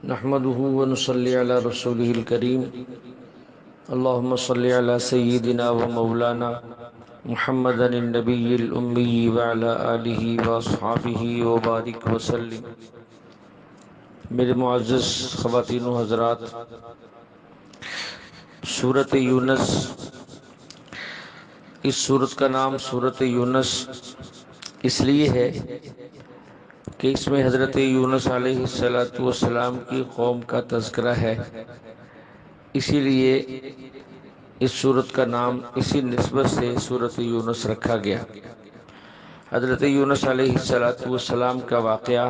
نحمده ونصلي على رسوله الكريم اللهم صل على سيدنا ومولانا محمد النبي الأمي وعلى آله وأصحابه وبارك وسلم۔ میرے معزز خواتین و حضرات، سورۃ یونس، اس سورت کا نام سورۃ یونس اس لیے ہے کہ اس میں حضرت یونس علیہ السلام کی قوم کا تذکرہ ہے، اسی لیے اس سورت کا نام اسی نسبت سے سورۃ یونس رکھا گیا۔ حضرت یونس علیہ السلام کا واقعہ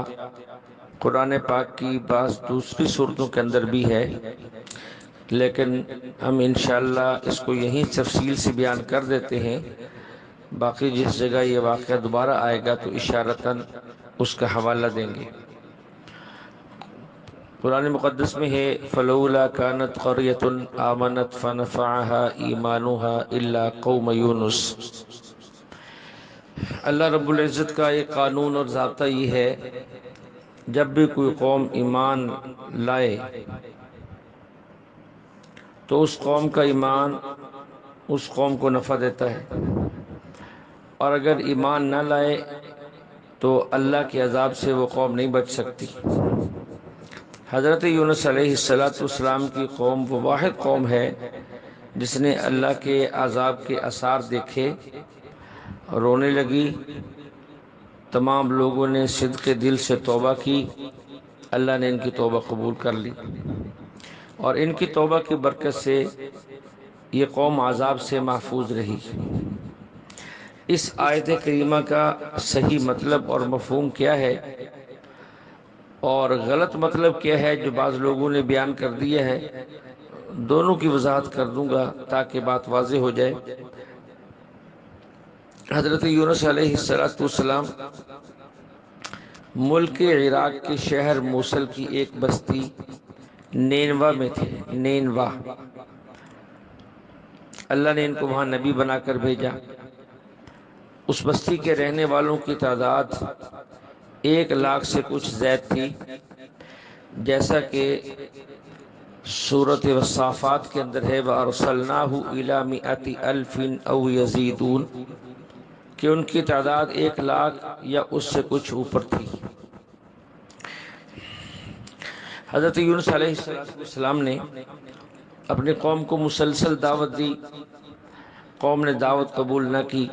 قرآن پاک کی بعض دوسری سورتوں کے اندر بھی ہے، لیکن ہم انشاءاللہ اس کو یہیں تفصیل سے بیان کر دیتے ہیں۔ باقی جس جگہ یہ واقعہ دوبارہ آئے گا تو اشارتاً اس کا حوالہ دیں گے۔ قرآن مقدس میں ہے فلولا كانت قرية آمنت فنفعها ایمانها الا قوم یونس۔ اللہ رب العزت کا ایک قانون اور ضابطہ یہ ہے، جب بھی کوئی قوم ایمان لائے تو اس قوم کا ایمان اس قوم کو نفع دیتا ہے، اور اگر ایمان نہ لائے تو اللہ کے عذاب سے وہ قوم نہیں بچ سکتی۔ حضرت یونس علیہ السلام کی قوم وہ واحد قوم ہے جس نے اللہ کے عذاب کے آثار دیکھے، رونے لگی۔ تمام لوگوں نے صدق دل سے توبہ کی، اللہ نے ان کی توبہ قبول کر لی، اور ان کی توبہ کی برکت سے یہ قوم عذاب سے محفوظ رہی۔ اس آیت کریمہ کا صحیح مطلب اور مفہوم کیا ہے اور غلط مطلب کیا ہے جو بعض لوگوں نے بیان کر دیا ہے، دونوں کی وضاحت کر دوں گا تاکہ بات واضح ہو جائے۔ حضرت یونس علیہ السلام ملک عراق کے شہر موصل کی ایک بستی نینوا میں تھے۔ نینوا، اللہ نے ان کو وہاں نبی بنا کر بھیجا۔ اس بستی کے رہنے والوں کی تعداد 1,00,000 سے کچھ زائد تھی، جیسا کہ سورۃ الصافات کے اندر ہے وَأَرْسَلْنَاهُ إِلَىٰ مِائَةِ أَلْفٍ أَوْ يَزِيدُونَ، کہ ان کی تعداد 1,00,000 یا اس سے کچھ اوپر تھی۔ حضرت یونس علیہ السلام نے اپنی قوم کو مسلسل دعوت دی، قوم نے دعوت قبول نہ کی۔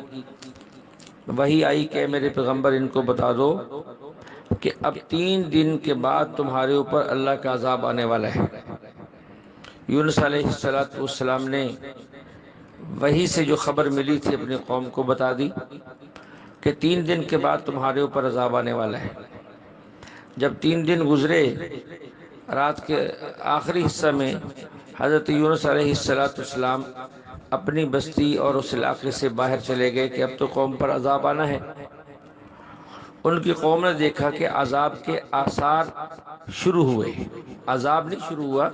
وحی آئی کہ میرے پیغمبر ان کو بتا دو کہ اب 3 دن کے بعد تمہارے اوپر اللہ کا عذاب آنے والا ہے۔ یونس علیہ السلام نے وحی سے جو خبر ملی تھی اپنی قوم کو بتا دی کہ 3 دن کے بعد تمہارے اوپر عذاب آنے والا ہے۔ جب 3 دن گزرے، رات کے آخری حصہ میں حضرت یونس علیہ السلام اپنی بستی اور اس علاقے سے باہر چلے گئے کہ اب تو قوم پر عذاب آنا ہے۔ ان کی قوم نے دیکھا کہ عذاب کے آثار شروع ہوئے۔ عذاب نہیں شروع ہوا،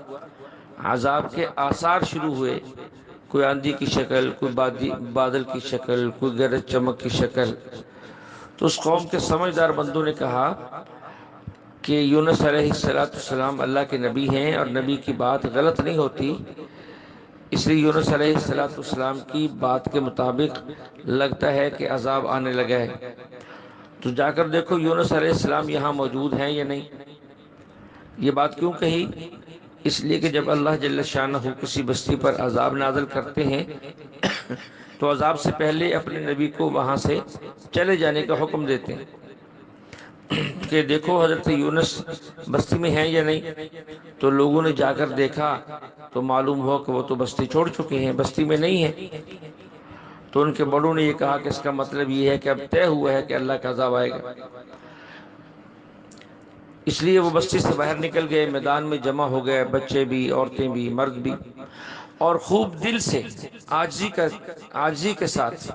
عذاب کے آثار شروع ہوئے۔ کوئی آندھی کی شکل، کوئی بادل کی شکل، کوئی گرج چمک کی شکل۔ تو اس قوم کے سمجھدار بندوں نے کہا کہ یونس علیہ السلام اللہ کے نبی ہیں اور نبی کی بات غلط نہیں ہوتی، اس لیے یونس علیہ السلام کی بات کے مطابق لگتا ہے کہ عذاب آنے لگا ہے، تو جا کر دیکھو یونس علیہ السلام یہاں موجود ہیں یا نہیں۔ یہ بات کیوں کہی؟ اس لیے کہ جب اللہ جل شانہ کسی بستی پر عذاب نازل کرتے ہیں تو عذاب سے پہلے اپنے نبی کو وہاں سے چلے جانے کا حکم دیتے ہیں کہ دیکھو حضرت یونس بستی میں ہیں یا نہیں۔ تو لوگوں نے جا کر دیکھا تو معلوم ہوا کہ وہ تو بستی چھوڑ چکے ہیں، بستی میں نہیں ہیں۔ تو ان کے بڑوں نے یہ کہا کہ اس کا مطلب یہ ہے کہ اب طے ہوا ہے کہ اللہ کا عذاب آئے گا۔ اس لیے وہ بستی سے باہر نکل گئے، میدان میں جمع ہو گئے، بچے بھی، عورتیں بھی، مرد بھی، اور خوب دل سے عاجزی کے ساتھ،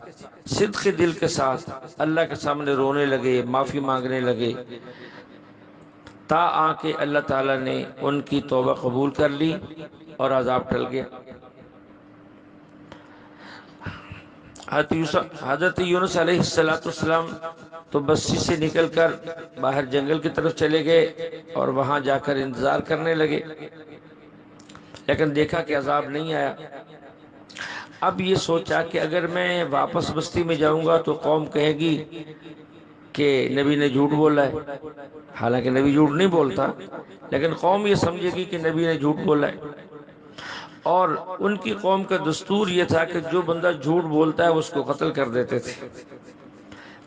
صدق دل کے ساتھ اللہ کے سامنے رونے لگے، معافی مانگنے لگے، تا آ کے اللہ تعالیٰ نے ان کی توبہ قبول کر لی اور عذاب ٹل گیا۔ حضرت یونس علیہ السلام تو بستی سے نکل کر باہر جنگل کی طرف چلے گئے اور وہاں جا کر انتظار کرنے لگے، لیکن دیکھا کہ عذاب نہیں آیا۔ اب یہ سوچا کہ اگر میں واپس بستی میں جاؤں گا تو قوم کہے گی کہ نبی نے جھوٹ بولا ہے، حالانکہ نبی جھوٹ نہیں بولتا، لیکن قوم یہ سمجھے گی کہ نبی نے جھوٹ بولا ہے۔ اور ان کی قوم کا دستور یہ تھا کہ جو بندہ جھوٹ بولتا ہے اس کو قتل کر دیتے تھے۔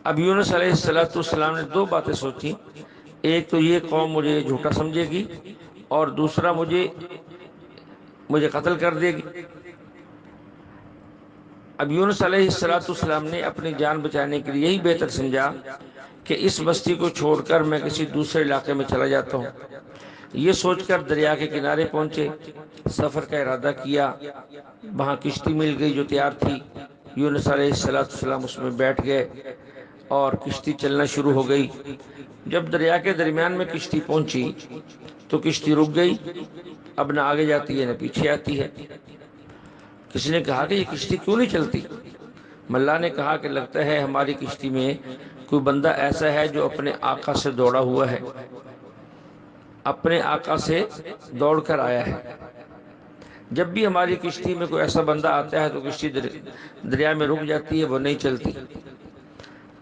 اب یونس علیہ السلام نے دو باتیں سوچی، ایک تو یہ قوم مجھے جھوٹا سمجھے گی، اور دوسرا مجھے قتل کر دے گی۔ اب یونس علیہ السلام نے اپنی جان بچانے کے لیے یہی بہتر سمجھا کہ اس بستی کو چھوڑ کر میں کسی دوسرے علاقے میں چلا جاتا ہوں۔ یہ سوچ کر دریا کے کنارے پہنچے، سفر کا ارادہ کیا، وہاں کشتی مل گئی جو تیار تھی، یونس علیہ السلام اس میں بیٹھ گئے اور کشتی چلنا شروع ہو گئی۔ جب دریا کے درمیان میں کشتی پہنچی تو کشتی رک گئی، اب نہ آگے جاتی ہے نہ پیچھے آتی ہے۔ کسی نے کہا کہ یہ کشتی کیوں نہیں چلتی؟ ملا نے کہا کہ لگتا ہے ہماری کشتی میں کوئی بندہ ایسا ہے جو اپنے آقا سے دوڑا ہوا ہے، اپنے آقا سے دوڑ کر آیا ہے۔ جب بھی ہماری کشتی میں کوئی ایسا بندہ آتا ہے تو کشتی دریا میں رک جاتی ہے، وہ نہیں چلتی۔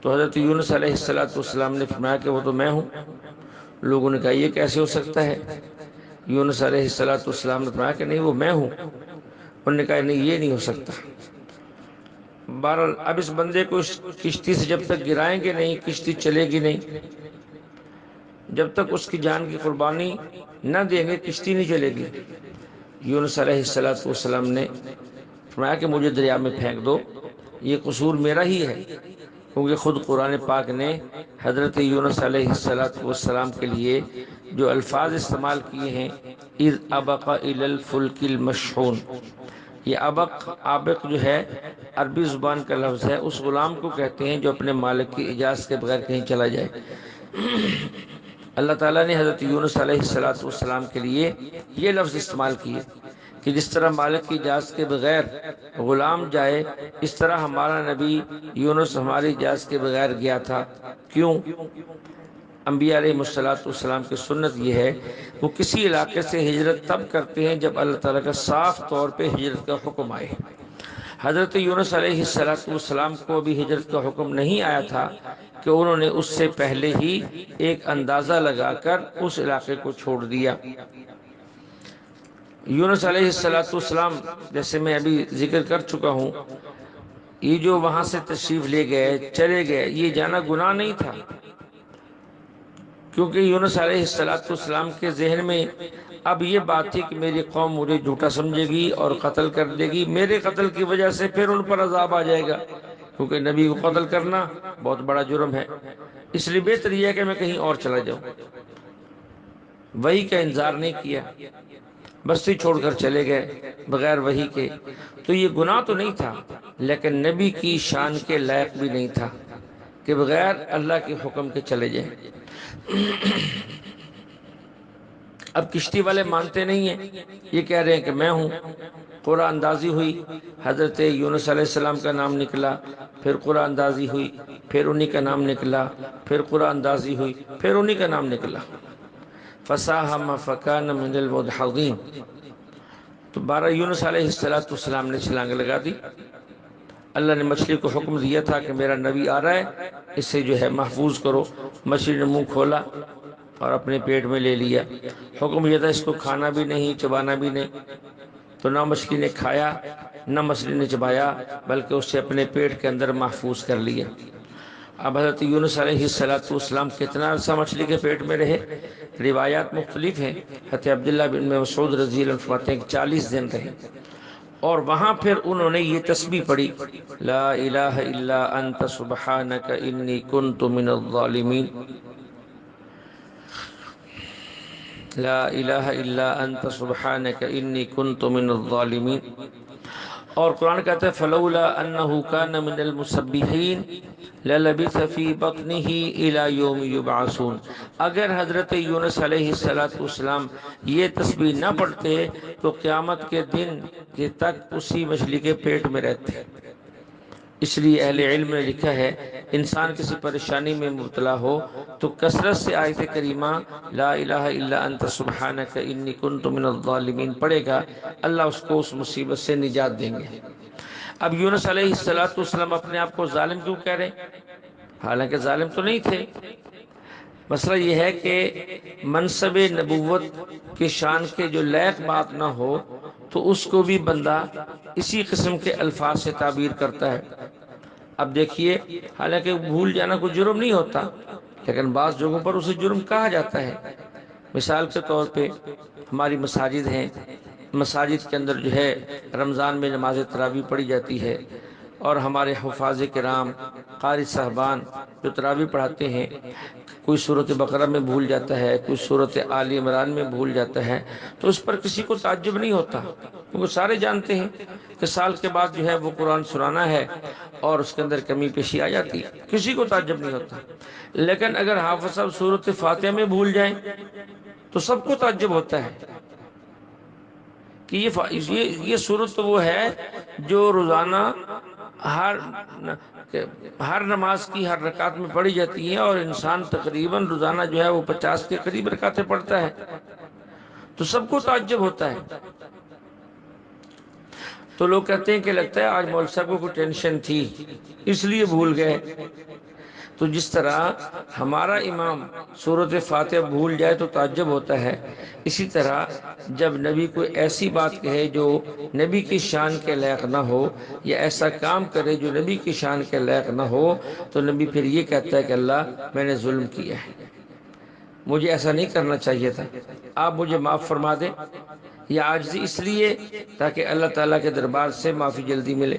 تو حضرت یونس علیہ السلام نے فرمایا کہ وہ تو میں ہوں۔ لوگوں نے کہا یہ کیسے ہو سکتا ہے؟ یونس علیہ السلام نے فرمایا کہ نہیں، وہ میں ہوں۔ انہوں نے کہا نہیں، یہ نہیں ہو سکتا۔ بہرحال اب اس بندے کو اس کشتی سے جب تک گرائیں گے نہیں، کشتی چلے گی نہیں۔ جب تک اس کی جان کی قربانی نہ دیں گے کشتی نہیں چلے گی۔ یونس علیہ السلام نے فرمایا کہ مجھے دریا میں پھینک دو، یہ قصور میرا ہی ہے، کیونکہ خود قرآن پاک نے حضرت یونس علیہ السلام کے لیے جو الفاظ استعمال کیے ہیں، اذ ابق الی الفلک المشحون، یہ آبق جو ہے عربی زبان کا لفظ ہے، اس غلام کو کہتے ہیں جو اپنے مالک کی اجازت کے بغیر کہیں چلا جائے۔ اللہ تعالیٰ نے حضرت یونس علیہ السلام کے لیے یہ لفظ استعمال کیے کہ جس طرح مالک کی اجازت کے بغیر غلام جائے، اس طرح ہمارا نبی یونس ہماری اجازت کے بغیر گیا تھا۔ کیوں؟ انبیاء علیہ السلام کی سنت یہ ہے وہ کسی علاقے سے ہجرت تب کرتے ہیں جب اللہ تعالیٰ کا صاف طور پہ ہجرت کا حکم آئے۔ حضرت یونس علیہ السلام کو بھی ہجرت کا حکم نہیں آیا تھا کہ انہوں نے اس سے پہلے ہی ایک اندازہ لگا کر اس علاقے کو چھوڑ دیا۔ یونس علیہ السلام جیسے میں ابھی ذکر کر چکا ہوں، یہ جو وہاں سے تشریف لے گئے چلے گئے، یہ جانا گناہ نہیں تھا، کیونکہ یونس علیہ السلام کے ذہن میں اب یہ بات تھی کہ میری قوم مجھے جھوٹا سمجھے گی اور قتل کر دے گی، میرے قتل کی وجہ سے پھر ان پر عذاب آ جائے گا، کیونکہ نبی کو قتل کرنا بہت بڑا جرم ہے۔ اس لیے بہتر یہ ہے کہ میں کہیں اور چلا جاؤں۔ وحی کا انتظار نہیں کیا، بستی چھوڑ کر چلے گئے بغیر وحی کے۔ تو یہ گناہ تو نہیں تھا، لیکن نبی کی شان کے لائق بھی نہیں تھا کہ بغیر اللہ کے حکم کے چلے جائیں۔ اب کشتی والے مانتے نہیں ہیں، یہ کہہ رہے ہیں کہ میں ہوں۔ قرآن اندازی ہوئی، حضرت یونس علیہ السلام کا نام نکلا، پھر قرآن اندازی ہوئی، پھر انہی کا نام نکلا، پھر قرآن اندازی ہوئی، پھر انہی کا نام نکلا۔ فَسَاهَمَ فَكَانَ مِنَ الْمُدْحَضِينَ، تو یونس علیہ السلام نے چھلانگ لگا دی۔ اللہ نے مچھلی کو حکم دیا تھا کہ میرا نبی آ رہا ہے، اسے جو ہے محفوظ کرو۔ مچھلی نے منہ کھولا اور اپنے پیٹ میں لے لیا۔ حکم یہ تھا اس کو کھانا بھی نہیں، چبانا بھی نہیں، تو نہ مچھلی نے کھایا نہ مچھلی نے چبایا، بلکہ اسے اپنے پیٹ کے اندر محفوظ کر لیا۔ اب حضرت یونس علیہ السلام کتنا عرصہ مچھلی کے پیٹ میں رہے، روایات مختلف ہیں۔ حضرت عبداللہ بن مسعود رضی اللہ عنہ فرماتے ہیں کہ 40 دن رہے، اور وہاں پھر انہوں نے یہ تسبیح پڑھی، لا الہ الا انت سبحانک انی کنت من الظالمین، لا الہ الا انت سبحانک انی کنت من الظالمین۔ اور قرآن کہتا ہے فلولا انہ کان من المسبحین للبث فی بطنہ الی یوم یبعثون، اگر حضرت یونس علیہ السلام یہ تسبیح نہ پڑھتے تو قیامت کے دن تک اسی مچھلی کے پیٹ میں رہتے۔ اس لیے اہل علم نے لکھا ہے انسان کسی پریشانی میں مبتلا ہو تو کثرت سے آیت کریمہ لا الہ الا انت سبحانک انی کنت من الظالمین پڑھے گا، اللہ اس کو اس مصیبت سے نجات دیں گے۔ اب یونس علیہ السلام اپنے آپ کو ظالم کیوں کہہ رہے ہیں؟ حالانکہ ظالم تو نہیں تھے۔ مسئلہ یہ ہے کہ منصب نبوت کی شان کے جو لائق بات نہ ہو تو اس کو بھی بندہ اسی قسم کے الفاظ سے تعبیر کرتا ہے۔ اب دیکھیے، حالانکہ بھول جانا کوئی جرم نہیں ہوتا، لیکن بعض جگہوں پر اسے جرم کہا جاتا ہے۔ مثال کے طور پہ ہماری مساجد ہیں، مساجد کے اندر جو ہے رمضان میں نماز تراویح پڑھی جاتی ہے، اور ہمارے حفاظ کرام قاری صاحبان جو تراویح پڑھاتے ہیں، کوئی سورۃ بقرہ میں بھول جاتا ہے، کوئی سورۃ آل عمران میں بھول جاتا ہے، تو اس پر کسی کو تعجب نہیں ہوتا، کیونکہ سارے جانتے ہیں کہ سال کے بعد جو ہے وہ قرآن سنانا ہے اور اس کے اندر کمی پیشی آ جاتی ہے، کسی کو تعجب نہیں ہوتا۔ لیکن اگر حافظ صاحب سورۃ فاتحہ میں بھول جائیں تو سب کو تعجب ہوتا ہے کہ یہ سورت تو وہ ہے جو روزانہ ہر نماز کی ہر رکعت میں پڑھی جاتی ہے، اور انسان تقریباً روزانہ جو ہے وہ 50 کے قریب رکعتیں پڑھتا ہے، تو سب کو تعجب ہوتا ہے۔ تو لوگ کہتے ہیں کہ لگتا ہے آج مولوی صاحب کو کوئی ٹینشن تھی اس لیے بھول گئے۔ تو جس طرح ہمارا امام سورۃ فاتحہ بھول جائے تو تعجب ہوتا ہے، اسی طرح جب نبی کوئی ایسی بات کہے جو نبی کی شان کے لائق نہ ہو، یا ایسا کام کرے جو نبی کی شان کے لائق نہ ہو، تو نبی پھر یہ کہتا ہے کہ اللہ میں نے ظلم کیا ہے، مجھے ایسا نہیں کرنا چاہیے تھا، آپ مجھے معاف فرما دیں۔ یہ عاجزی اس لیے تاکہ اللہ تعالیٰ کے دربار سے معافی جلدی ملے۔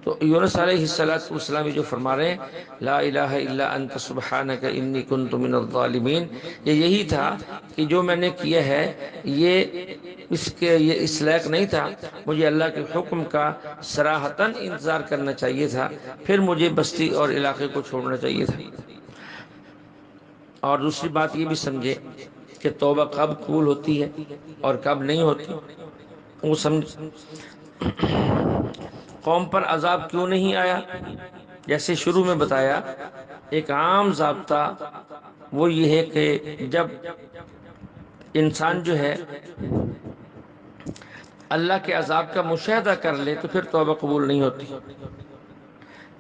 تو یونس علیہ السلام جو فرما رہے ہیں لا الہ الا انت سبحانک انی کنت من الظالمین، یہ یہی تھا کہ جو میں نے کیا ہے یہ اس لائق نہیں تھا، مجھے اللہ کے حکم کا صراحتاً انتظار کرنا چاہیے تھا، پھر مجھے بستی اور علاقے کو چھوڑنا چاہیے تھا۔ اور دوسری بات یہ بھی سمجھے کہ توبہ کب قبول ہوتی ہے اور کب نہیں ہوتی، وہ سمجھ۔ قوم پر عذاب کیوں نہیں آیا؟ جیسے شروع میں بتایا، ایک عام ضابطہ وہ یہ ہے کہ جب انسان جو ہے اللہ کے عذاب کا مشاہدہ کر لے تو پھر توبہ قبول نہیں ہوتی۔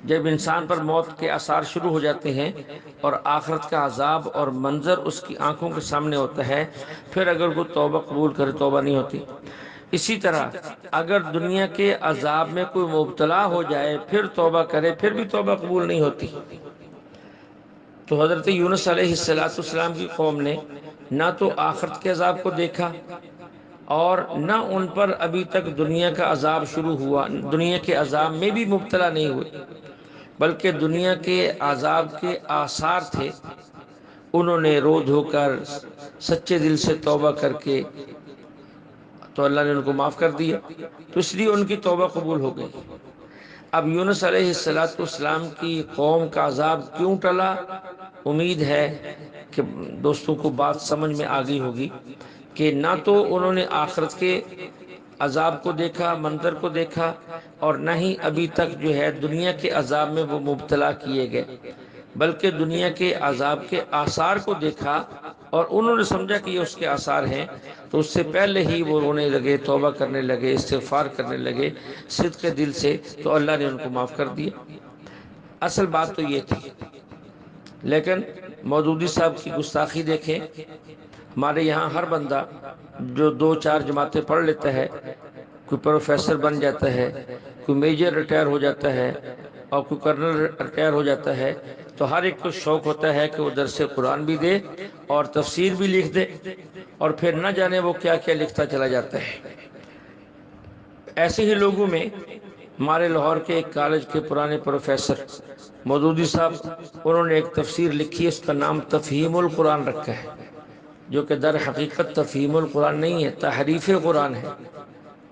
جب انسان پر موت کے آثار شروع ہو جاتے ہیں اور آخرت کا عذاب اور منظر اس کی آنکھوں کے سامنے ہوتا ہے، پھر اگر کوئی توبہ قبول کرے توبہ نہیں ہوتی۔ اسی طرح اگر دنیا کے عذاب میں کوئی مبتلا ہو جائے پھر توبہ کرے پھر بھی توبہ قبول نہیں ہوتی۔ تو حضرت یونس علیہ السلام کی قوم نے نہ تو آخرت کے عذاب کو دیکھا اور نہ ان پر ابھی تک دنیا کا عذاب شروع ہوا، دنیا کے عذاب میں بھی مبتلا نہیں ہوئے، بلکہ دنیا کے عذاب کے آثار تھے۔ انہوں نے رو دھو کر سچے دل سے توبہ کر کے تو اللہ نے ان کو معاف کر دیا، تو اس لیے ان کی توبہ قبول ہو گئی۔ اب یونس علیہ السلام کی قوم کا عذاب کیوں ٹلا؟ امید ہے کہ دوستوں کو بات سمجھ میں آ گئی ہوگی کہ نہ تو انہوں نے آخرت کے عذاب کو دیکھا، منظر کو دیکھا، اور نہ ہی ابھی تک جو ہے دنیا کے عذاب میں وہ مبتلا کیے گئے، بلکہ دنیا کے عذاب کے آثار کو دیکھا اور انہوں نے سمجھا کہ یہ اس کے آثار ہیں، تو اس سے پہلے ہی وہ رونے لگے، توبہ کرنے لگے، استغفار کرنے لگے صدق دل سے، تو اللہ نے ان کو معاف کر دیا۔ اصل بات تو یہ تھی۔ لیکن مودودی صاحب کی گستاخی دیکھیں، ہمارے یہاں ہر بندہ جو 2-4 جماعتیں پڑھ لیتا ہے، کوئی پروفیسر بن جاتا ہے، کوئی میجر ریٹائر ہو جاتا ہے اور کوئی کرنل ریٹائر ہو جاتا ہے، تو ہر ایک کو شوق ہوتا ہے کہ وہ درس قرآن بھی دے اور تفسیر بھی لکھ دے، اور پھر نہ جانے وہ کیا کیا لکھتا چلا جاتا ہے۔ ایسے ہی لوگوں میں ہمارے لاہور کے ایک کالج کے پرانے پروفیسر مودودی صاحب، انہوں نے ایک تفسیر لکھی ہے، اس کا نام تفہیم القرآن رکھا ہے، جو کہ در حقیقت تفہیم القرآن نہیں ہے، تحریف قرآن ہے۔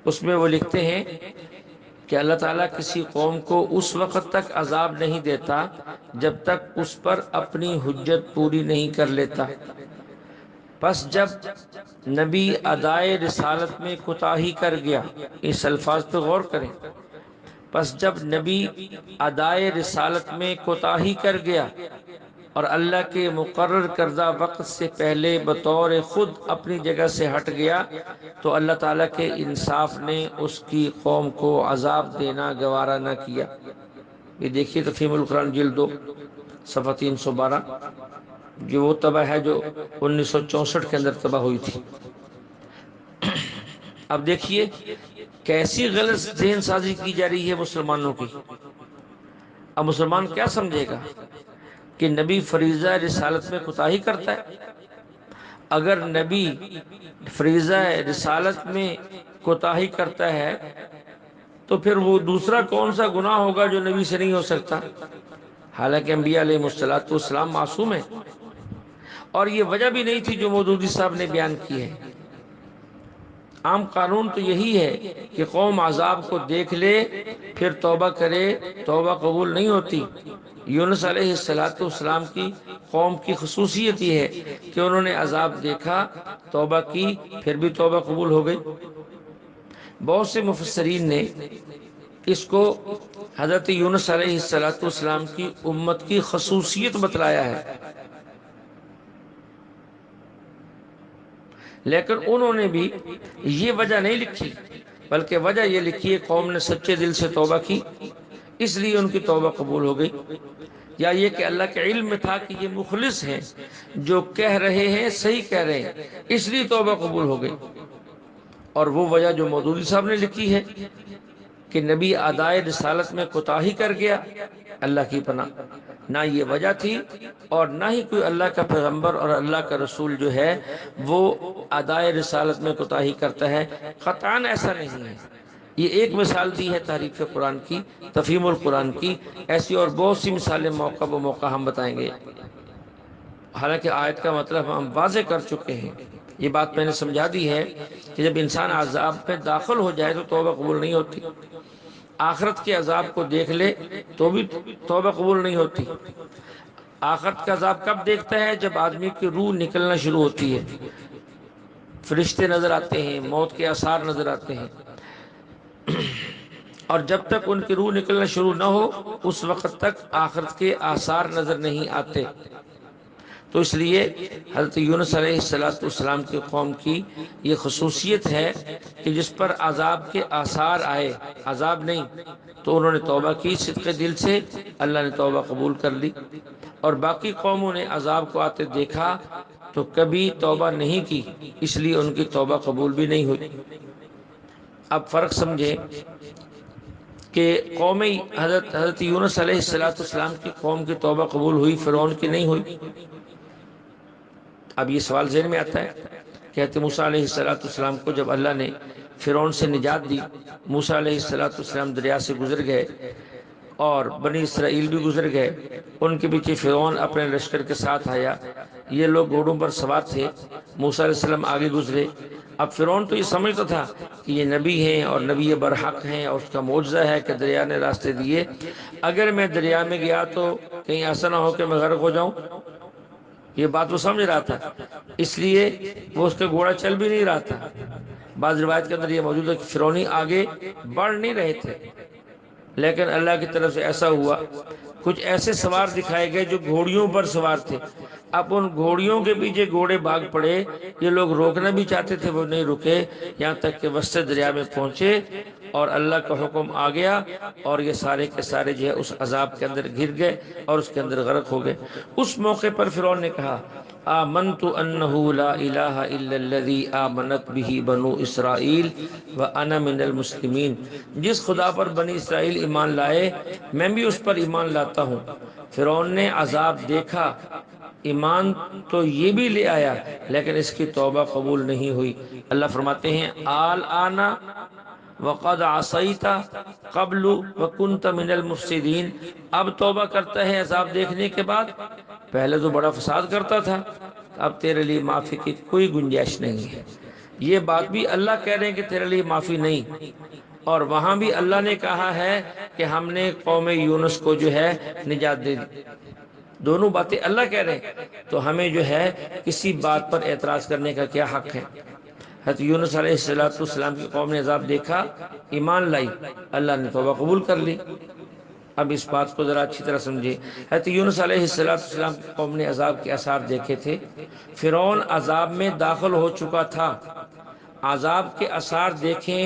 اس میں وہ لکھتے ہیں کہ اللہ تعالیٰ کسی قوم کو اس وقت تک عذاب نہیں دیتا جب تک اس پر اپنی حجت پوری نہیں کر لیتا، پس جب نبی ادائے رسالت میں کوتاہی کر گیا، اس الفاظ پہ غور کریں، پس جب نبی ادائے رسالت میں کوتاہی کر گیا اور اللہ کے مقرر کردہ وقت سے پہلے بطور خود اپنی جگہ سے ہٹ گیا تو اللہ تعالیٰ کے انصاف نے اس کی قوم کو عذاب دینا گوارا نہ کیا۔ یہ دیکھیے تفہیم القرآن جلد 2 صفحہ 312، جو وہ تباہ ہے جو 1964 کے اندر تباہ ہوئی تھی۔ اب دیکھیے کیسی غلط ذہن سازی کی جا رہی ہے مسلمانوں کی۔ اب مسلمان کیا سمجھے گا کہ نبی فریضہ رسالت میں کوتاہی کرتا ہے؟ اگر نبی فریضہ رسالت میں کوتاہی کرتا ہے تو پھر وہ دوسرا کون سا گناہ ہوگا جو نبی سے نہیں ہو سکتا؟ حالانکہ انبیاء علیہ السلام معصوم ہیں، اور یہ وجہ بھی نہیں تھی جو مودودی صاحب نے بیان کی ہے۔ عام قانون تو یہی ہے کہ قوم عذاب کو دیکھ لے پھر توبہ کرے، توبہ قبول نہیں ہوتی۔ یونس علیہ السلام کی قوم کی خصوصیت یہ ہے کہ انہوں نے عذاب دیکھا، توبہ کی، پھر بھی توبہ قبول ہو گئی۔ بہت سے مفسرین نے اس کو حضرت یونس علیہ السلام کی امت کی خصوصیت بتلایا ہے، لیکن انہوں نے بھی یہ وجہ نہیں لکھی، بلکہ وجہ یہ لکھی ہے قوم نے سچے دل سے توبہ کی، اس لیے ان کی توبہ قبول ہو گئی، یا یہ کہ اللہ کے علم میں تھا کہ یہ مخلص ہیں، جو کہہ رہے ہیں صحیح کہہ رہے ہیں، اس لیے توبہ قبول ہو گئی۔ اور وہ وجہ جو مودودی صاحب نے لکھی ہے کہ نبی ادائے رسالت میں کوتاہی کر گیا، اللہ کی پناہ، نہ یہ وجہ تھی، اور نہ ہی کوئی اللہ کا پیغمبر اور اللہ کا رسول جو ہے وہ ادائے رسالت میں کوتاہی کرتا ہے، قطعاً ایسا نہیں ہے۔ یہ ایک مثال دی ہے تحریف قرآن کی، تفہیم القرآن کی، ایسی اور بہت سی مثالیں موقع بہ موقع ہم بتائیں گے۔ حالانکہ آیت کا مطلب ہم واضح کر چکے ہیں، یہ بات میں نے سمجھا دی ہے کہ جب انسان عذاب میں داخل ہو جائے تو توبہ قبول نہیں ہوتی، آخرت کے عذاب کو دیکھ لے تو بھی توبہ قبول نہیں ہوتی۔ آخرت کا عذاب کب دیکھتا ہے؟ جب آدمی کی روح نکلنا شروع ہوتی ہے، فرشتے نظر آتے ہیں، موت کے آثار نظر آتے ہیں، اور جب تک ان کی روح نکلنا شروع نہ ہو اس وقت تک آخرت کے آثار نظر نہیں آتے۔ تو اس لیے حضرت یونس علیہ السلام کی قوم کی یہ خصوصیت ہے کہ جس پر عذاب کے آثار آئے، عذاب نہیں، تو انہوں نے توبہ کی صدق دل سے، اللہ نے توبہ قبول کر لی، اور باقی قوموں نے عذاب کو آتے دیکھا تو کبھی توبہ نہیں کی، اس لیے ان کی توبہ قبول بھی نہیں ہوئی۔ اب فرق سمجھیں کہ قوم حضرت یونس علیہ السلام کی قوم کی توبہ قبول ہوئی، فرعون کی نہیں ہوئی۔ اب یہ سوال ذہن میں آتا ہے کہ حضرت موسیٰ علیہ السلام کو جب اللہ نے فرعون سے نجات دی، موسیٰ علیہ السلام دریا سے گزر گئے اور بنی اسرائیل بھی گزر گئے، ان کے پیچھے فرعون اپنے لشکر کے ساتھ آیا، یہ لوگ گھوڑوں پر سوار تھے، موسیٰ علیہ السلام آگے گزرے۔ اب فرعون تو یہ سمجھتا تھا کہ یہ نبی ہیں اور نبی برحق ہیں اور اس کا معجزہ ہے کہ دریا نے راستے دیے، اگر میں دریا میں گیا تو کہیں ایسا نہ ہو کہ میں غرق ہو جاؤں، یہ بات وہ سمجھ رہا تھا، اس لیے وہ اس کا گھوڑا چل بھی نہیں رہا تھا۔ بعض روایت کے اندر یہ موجود ہے کہ فرعونی آگے بڑھ نہیں رہے تھے، لیکن اللہ کی طرف سے ایسا ہوا، کچھ ایسے سوار دکھائے گئے جو گھوڑیوں پر سوار تھے، اب ان گھوڑیوں کے پیچھے گھوڑے بھاگ پڑے، یہ لوگ روکنا بھی چاہتے تھے، وہ نہیں رکے، یہاں تک کہ وسط دریا میں پہنچے اور اللہ کا حکم آ گیا اور یہ سارے کے سارے جو ہے اس عذاب کے اندر گر گئے اور اس کے اندر غرق ہو گئے۔ اس موقع پر فرعون نے کہا آمنت انہ لا الہ الا الذی آمنت بہ بنو اسرائیل وانا من المسلمین، جس خدا پر بنی اسرائیل ایمان لائے میں بھی اس پر ایمان لاتا ہوں۔ فرعون نے عذاب دیکھا، ایمان تو یہ بھی لے آیا لیکن اس کی توبہ قبول نہیں ہوئی۔ اللہ فرماتے ہیں الآن وقد عصیت قبل وکنت من المفسدین، اب توبہ کرتا ہے عذاب دیکھنے کے بعد، پہلے تو بڑا فساد کرتا تھا، اب تیرے لیے معافی کی کوئی گنجائش نہیں ہے۔ یہ بات بھی اللہ کہہ رہے ہیں کہ تیرے لیے معافی نہیں، اور وہاں بھی اللہ نے کہا ہے کہ ہم نے قوم یونس کو جو ہے نجات دے دی، دونوں باتیں اللہ کہہ رہے ہیں، تو ہمیں جو ہے کسی بات پر اعتراض کرنے کا کیا حق ہے؟ حضرت یونس علیہ السلام کی قوم نے عذاب دیکھا، ایمان لائی، اللہ نے توبہ قبول کر لی۔ اب اس بات کو ذرا اچھی طرح سمجھے، حضرت یونس علیہ السلام کی قوم نے عذاب کے آثار دیکھے تھے۔ فرعون عذاب میں داخل ہو چکا تھا، عذاب کے آثار دیکھیں،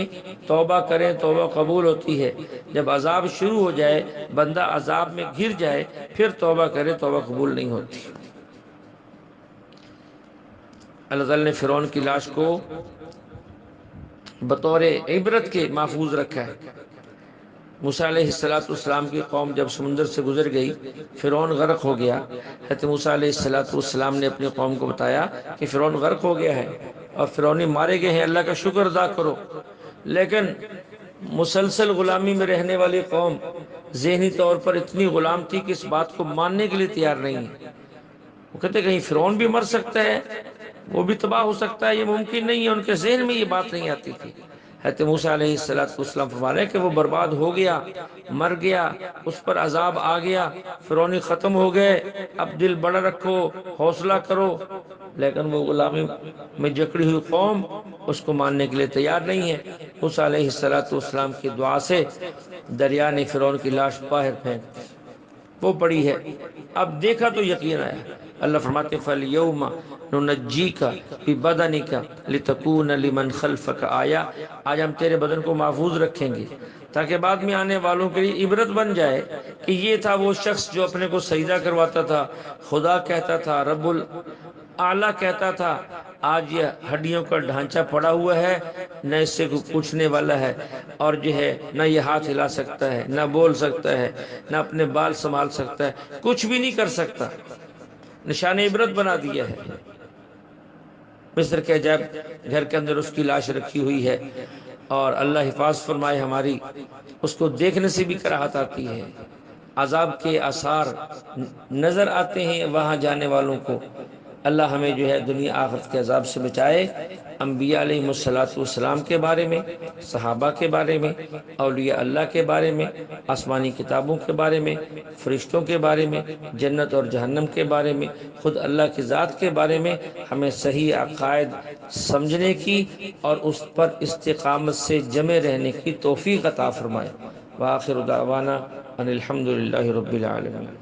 توبہ کریں، توبہ قبول ہوتی ہے۔ جب عذاب شروع ہو جائے، بندہ عذاب میں گر جائے، پھر توبہ کرے، توبہ قبول نہیں ہوتی۔ اللہ تعالیٰ نے فرعون کی لاش کو بطور عبرت کے محفوظ رکھا ہے۔ موسیٰ علیہ السلام کی قوم جب سمندر سے گزر گئی، فرعون غرق ہو گیا۔ حضرت موسیٰ علیہ السلام نے اپنی قوم کو بتایا کہ فرعون غرق ہو گیا ہے اور فرعونی مارے گئے ہیں، اللہ کا شکر ادا کرو۔ لیکن مسلسل غلامی میں رہنے والی قوم ذہنی طور پر اتنی غلام تھی کہ اس بات کو ماننے کے لیے تیار نہیں ہے۔ وہ کہتے کہیں فرعون بھی مر سکتا ہے، وہ بھی تباہ ہو سکتا ہے، یہ ممکن نہیں ہے، ان کے ذہن میں یہ بات نہیں آتی تھی۔ حضرت موسیٰ علیہ السلام فرما رہے ہیں کہ وہ برباد ہو گیا، مر گیا، اس پر عذاب آ گیا، فرعونی ختم ہو گئے، اب دل بڑا رکھو، حوصلہ کرو۔ لیکن وہ غلامی میں جکڑی ہوئی قوم اس کو ماننے کے لیے تیار نہیں ہے۔ موسیٰ علیہ السلام کی دعا سے دریا نے فرعون کی لاش باہر پھینک دی، وہ پڑی ہے۔ اب دیکھا تو یقین آیا۔ اللہ فرماتے فَالْيَوْمَ نُنَجِّيكَ بِبَدَنِكَ لِتَكُونَ لِمَنْ خَلْفَكَ آیا، آج ہم تیرے بدن کو محفوظ رکھیں گے تاکہ بعد میں آنے والوں کے لیے عبرت بن جائے کہ یہ تھا وہ شخص جو اپنے کو سجدہ کرواتا تھا، خدا کہتا تھا، رب اعلیٰ کہتا تھا، آج یہ ہڈیوں کا ڈھانچہ پڑا ہوا ہے، نہ اس سے کوئی پوچھنے والا ہے، اور جو ہے نہ یہ ہاتھ ہلا سکتا ہے، نہ بول سکتا ہے، نہ اپنے بال سنبھال سکتا ہے، کچھ بھی نہیں کر سکتا۔ نشان عبرت بنا دیا ہے۔ مصر کے عجائب گھر کے اندر اس کی لاش رکھی ہوئی ہے، اور اللہ حفاظ فرمائے ہماری، اس کو دیکھنے سے بھی کراہت آتی ہے۔ عذاب کے آثار نظر آتے ہیں وہاں جانے والوں کو۔ اللہ ہمیں جو ہے دنیا آخرت کے عذاب سے بچائے۔ انبیاء علیہ السلام کے بارے میں، صحابہ کے بارے میں، اولیاء اللہ کے بارے میں، آسمانی کتابوں کے بارے میں، فرشتوں کے بارے میں، جنت اور جہنم کے بارے میں، خود اللہ کی ذات کے بارے میں ہمیں صحیح عقائد سمجھنے کی اور اس پر استقامت سے جمے رہنے کی توفیق عطا فرمائے۔ وآخر دعوانا ان الحمد للہ رب العالمین۔